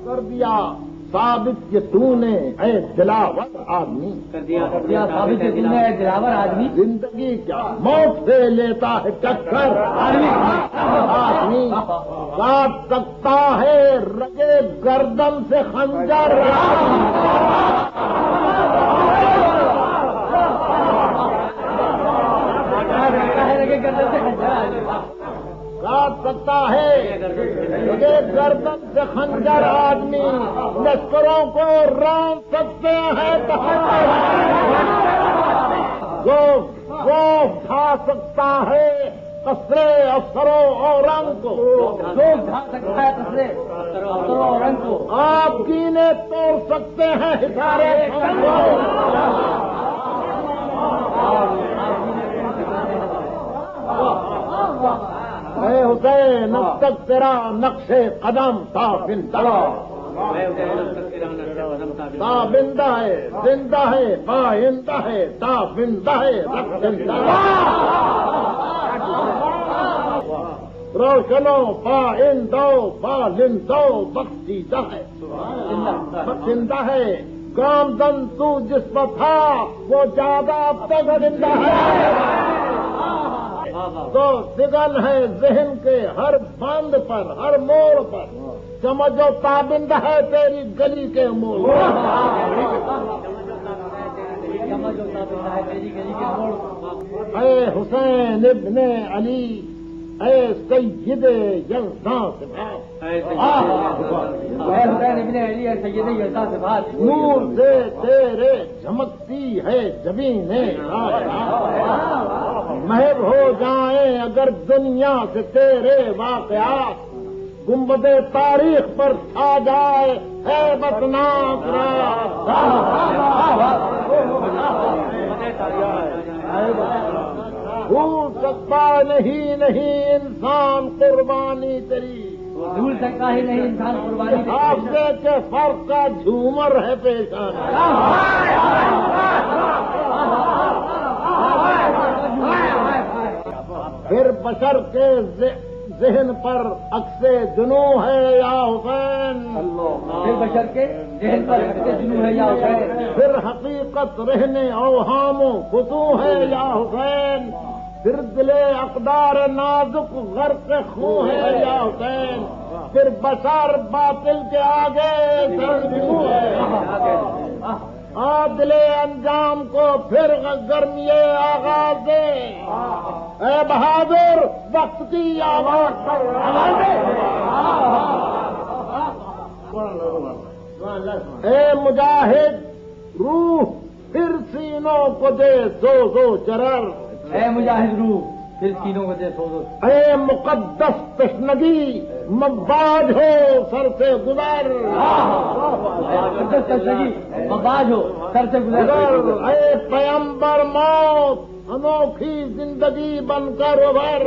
کر دیا ثابت کہ تو نے اے دلاور آدمی، کر دیا ثابت کہ تم نے اے دلاور آدمی، زندگی کیا موت سے لیتا ہے ٹکر آدمی، کاٹ سکتا ہے رگے گردن سے خنجر کاٹ سکتا ہے رگے گردن سے خنجر آدمی، لشکروں کو رون سکتے ہیں وہ اٹھا سکتا ہے قصرے افسروں اور رنگ کو، جو اٹھا سکتا ہے قصرے افسروں اور رنگ کو، آپ کینے توڑ سکتے ہیں ہزارے اے حسین اب تک تیرا نقش قدم تھا بندہ بندہ ہے، زندہ ہے پائندہ ہے تا بندہ ہے روشنوں پائندو بالندو بخشیدہ ہے بخشندہ ہے، گامزن تو جس پر تھا وہ زیادہ اب تک زندہ ہے، تو سگن ہے ذہن کے ہر بند پر ہر موڑ پر، سمجھو تابندہ ہے تیری گلی کے موڑ، اے حسین ابن علی اے سید یزداں سے بات، نور سے تیرے جھمکتی ہے جبین، محب ہو جائیں اگر دنیا سے تیرے واقعات، گنبد تاریخ پر چھا جائے ہے بتناک بھول سکتا نہیں انسان قربانی تیری، بھول سکتا ہی نہیں انسان قربانی حافظے کے فرق کا جھومر ہے پیشان، پھر بشر کے ذہن پر عکس جنو ہے یا حسین، پھر بشر کے ذہن پر عکس جنو ہے یا حسین، پھر حقیقت رہنے اوہام و خطو ہے یا حسین، پھر دل اقدار نازک غرق خون ہے یا حسین، پھر بشر باطل کے آگے سرجو ہے، عادل انجام کو پھر گرمی آغاز دے، اے بہادر وقت کی آواز اے مجاہد روح پھر سینوں کو دے سوزو چرر، اے مجاہد روح پھر سینوں کو دے سوزو، اے مقدس تشنگی مباج ہو سر سے گزر، مقدس تشنگی مباج ہو سر سے گزر، اے پیمبر موت انوکھی زندگی بن کر ابھر،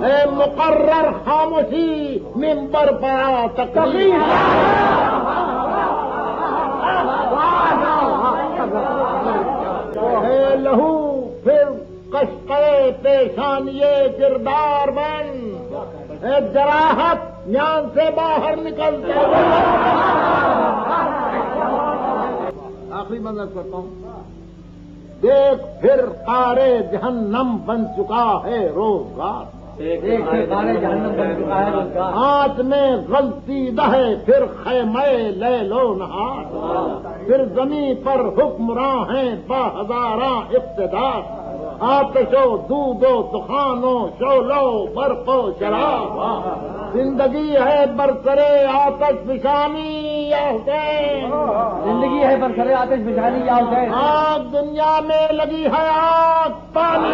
اے مقرر خاموشی ممبر پر تقریر، اے لہو پھر کشکے پیشانیے کردار بن، اے جراحت یان سے باہر نکلتے، آخری منظر کرتا ہوں، دیکھ پھر قارے جہنم بن چکا ہے روزگار، جہنم بن چکا ہے روزگار، ہاتھ میں غلطی دہے پھر خیمہ لیل و نہار، پھر زمین پر حکمراں ہیں با ہزاراں اقتدار، آتش و دودھ و دخان و شعلہ و برق و شراب، زندگی ہے برسرے آتش فشانی یا حسین، زندگی ہے برسرے آتش فشانی یا حسین، آگ دنیا میں لگی ہے آگ پانی